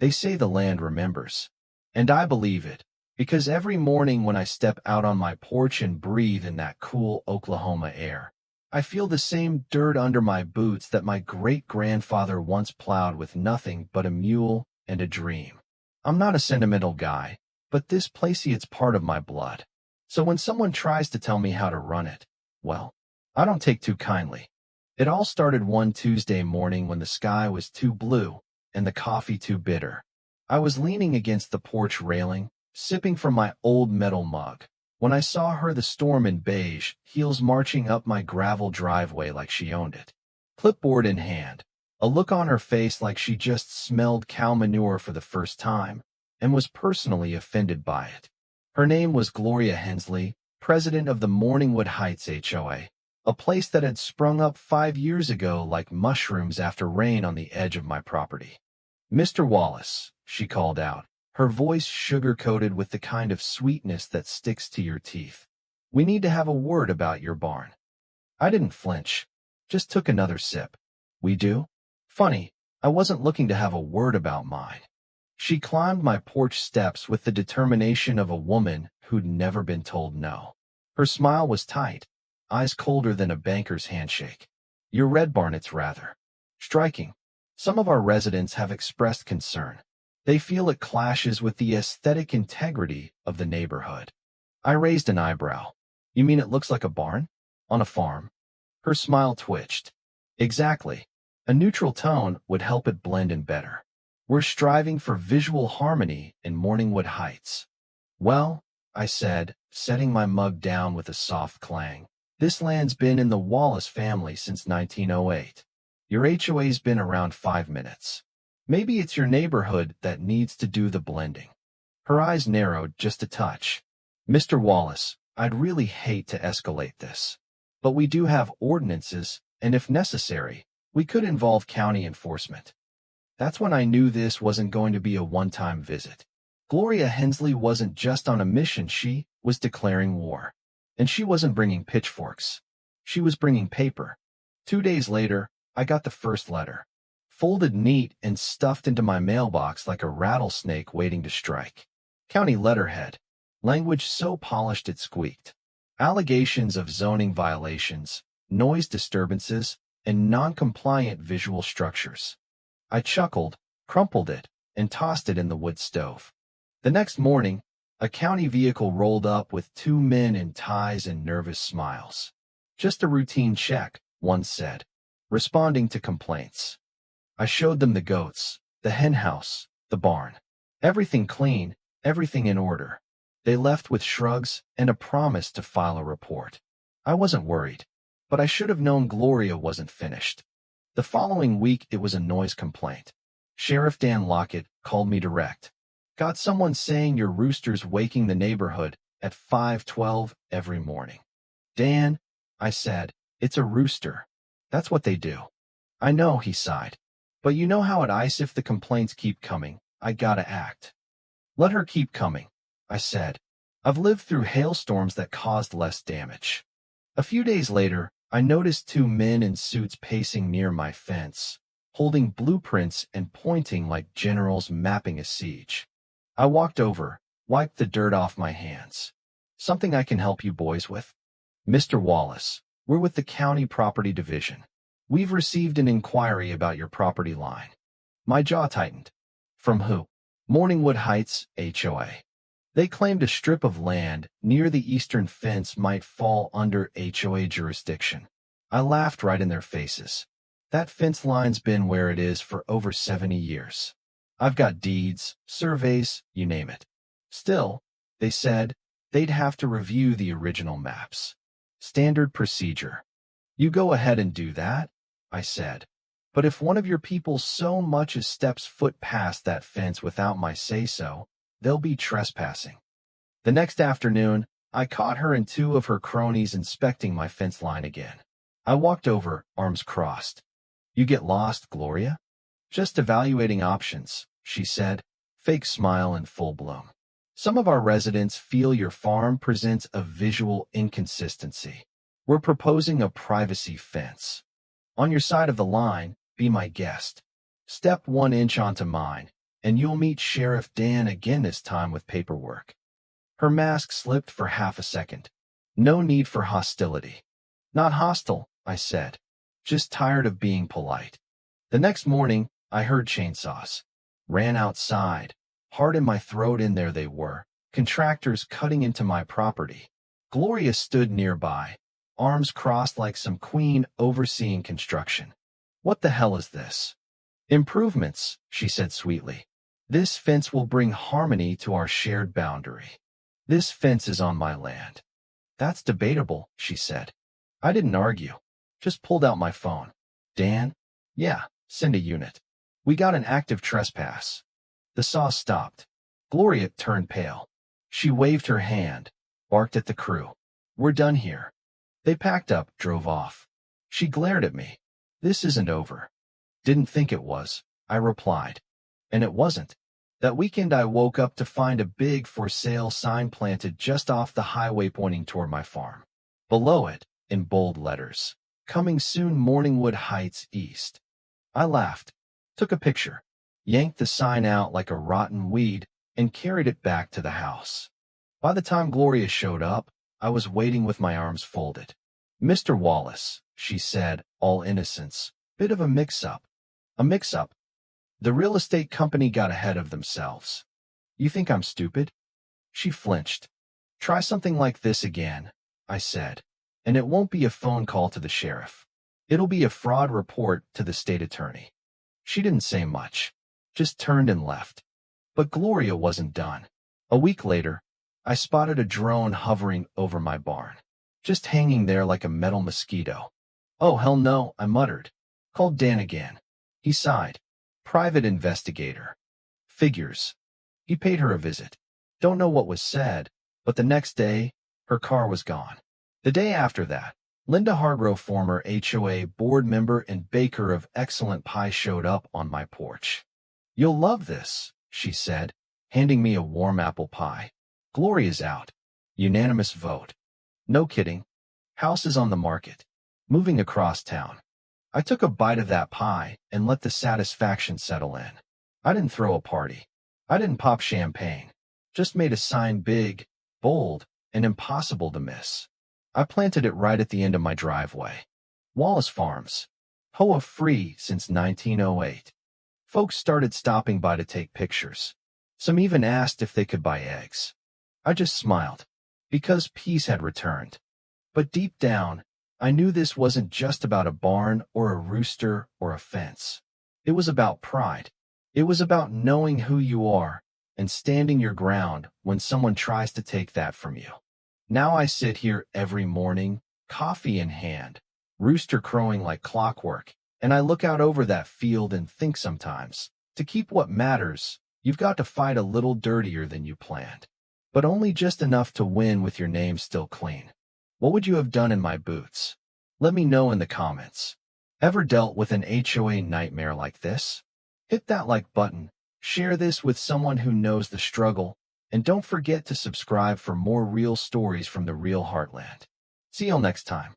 They say the land remembers. And I believe it, because every morning when I step out on my porch and breathe in that cool Oklahoma air, I feel the same dirt under my boots that my great-grandfather once plowed with nothing but a mule and a dream. I'm not a sentimental guy, but this place it's part of my blood. So when someone tries to tell me how to run it, well, I don't take too kindly. It all started one Tuesday morning when the sky was too blue and the coffee too bitter. I was leaning against the porch railing, sipping from my old metal mug, when I saw her, the storm in beige, heels marching up my gravel driveway like she owned it. Clipboard in hand, a look on her face like she just smelled cow manure for the first time and was personally offended by it. Her name was Gloria Hensley, president of the Morningwood Heights HOA, a place that had sprung up 5 years ago like mushrooms after rain on the edge of my property. "Mr. Wallace," she called out, her voice sugar-coated with the kind of sweetness that sticks to your teeth. "We need to have a word about your barn." I didn't flinch, just took another sip. "We do? Funny, I wasn't looking to have a word about mine." She climbed my porch steps with the determination of a woman who'd never been told no. Her smile was tight, eyes colder than a banker's handshake. "Your red barn, it's rather striking. Some of our residents have expressed concern. They feel it clashes with the aesthetic integrity of the neighborhood." I raised an eyebrow. "You mean it looks like a barn? On a farm?" Her smile twitched. "Exactly. A neutral tone would help it blend in better. We're striving for visual harmony in Morningwood Heights." "Well," I said, setting my mug down with a soft clang, "this land's been in the Wallace family since 1908. Your HOA's been around 5 minutes. Maybe it's your neighborhood that needs to do the blending." Her eyes narrowed just a touch. "Mr. Wallace, I'd really hate to escalate this, but we do have ordinances, and if necessary, we could involve county enforcement." That's when I knew this wasn't going to be a one-time visit. Gloria Hensley wasn't just on a mission, she was declaring war. And she wasn't bringing pitchforks. She was bringing paper. 2 days later, I got the first letter, folded neat and stuffed into my mailbox like a rattlesnake waiting to strike. County letterhead, language so polished it squeaked. Allegations of zoning violations, noise disturbances, and non-compliant visual structures. I chuckled, crumpled it, and tossed it in the wood stove. The next morning, a county vehicle rolled up with 2 men in ties and nervous smiles. "Just a routine check," one said, responding to complaints. I showed them the goats, the hen house, the barn. Everything clean, everything in order. They left with shrugs and a promise to file a report. I wasn't worried, but I should have known Gloria wasn't finished. The following week, it was a noise complaint. Sheriff Dan Lockett called me direct. "Got someone saying your rooster's waking the neighborhood at 5:12 every morning." "Dan," I said, "it's a rooster. That's what they do." "I know," he sighed. "But you know how it is if the complaints keep coming. I gotta act." "Let her keep coming," I said. "I've lived through hailstorms that caused less damage." A few days later, I noticed 2 men in suits pacing near my fence, holding blueprints and pointing like generals mapping a siege. I walked over, wiped the dirt off my hands. "Something I can help you boys with?" "Mr. Wallace, we're with the County Property Division. We've received an inquiry about your property line." My jaw tightened. "From who?" "Morningwood Heights HOA. They claimed a strip of land near the eastern fence might fall under HOA jurisdiction." I laughed right in their faces. "That fence line's been where it is for over 70 years. I've got deeds, surveys, you name it." "Still," they said, "they'd have to review the original maps." "Standard procedure." "You go ahead and do that," I said. "But if one of your people so much as steps foot past that fence without my say-so, they'll be trespassing." The next afternoon, I caught her and 2 of her cronies inspecting my fence line again. I walked over, arms crossed. "You get lost, Gloria?" "Just evaluating options," she said, fake smile in full bloom. "Some of our residents feel your farm presents a visual inconsistency. We're proposing a privacy fence. On your side of the line, be my guest. Step 1 inch onto mine, and you'll meet Sheriff Dan again, this time with paperwork. Her mask slipped for half a second. No need for hostility. Not hostile, I said. Just tired of being polite. The next morning, I heard chainsaws. Ran outside. Heart in my throat, in there they were. Contractors cutting into my property. Gloria stood nearby, arms crossed like some queen overseeing construction. What the hell is this? Improvements, she said sweetly. This fence will bring harmony to our shared boundary. This fence is on my land. That's debatable, she said. I didn't argue. Just pulled out my phone. Dan? Yeah, send a unit. We got an active trespass. The saw stopped. Gloria turned pale. She waved her hand, barked at the crew. We're done here. They packed up, drove off. She glared at me. This isn't over. Didn't think it was, I replied. And it wasn't. That weekend I woke up to find a big for sale sign planted just off the highway pointing toward my farm. Below it, in bold letters, coming soon, Morningwood Heights East. I laughed, took a picture, yanked the sign out like a rotten weed, and carried it back to the house. By the time Gloria showed up, I was waiting with my arms folded. Mr. Wallace, she said, all innocence. Bit of a mix-up. A mix-up? The real estate company got ahead of themselves. You think I'm stupid? She flinched. Try something like this again, I said, and it won't be a phone call to the sheriff. It'll be a fraud report to the state attorney. She didn't say much, just turned and left. But Gloria wasn't done. A week later, I spotted a drone hovering over my barn, just hanging there like a metal mosquito. Oh, hell no, I muttered. Called Dan again. He sighed. Private investigator. Figures. He paid her a visit. Don't know what was said, but the next day, her car was gone. The day after that, Linda Hargrove, former HOA board member and baker of excellent pie, showed up on my porch. You'll love this, she said, handing me a warm apple pie. Gloria's out. Unanimous vote. No kidding. House is on the market. Moving across town. I took a bite of that pie and let the satisfaction settle in. I didn't throw a party. I didn't pop champagne. Just made a sign big, bold, and impossible to miss. I planted it right at the end of my driveway. Wallace Farms. HOA free since 1908. Folks started stopping by to take pictures. Some even asked if they could buy eggs. I just smiled, because peace had returned. But deep down, I knew this wasn't just about a barn or a rooster or a fence. It was about pride. It was about knowing who you are and standing your ground when someone tries to take that from you. Now I sit here every morning, coffee in hand, rooster crowing like clockwork, and I look out over that field and think sometimes, to keep what matters, you've got to fight a little dirtier than you planned. But only just enough to win with your name still clean. What would you have done in my boots? Let me know in the comments. Ever dealt with an HOA nightmare like this? Hit that like button, share this with someone who knows the struggle, and don't forget to subscribe for more real stories from the real heartland. See you next time.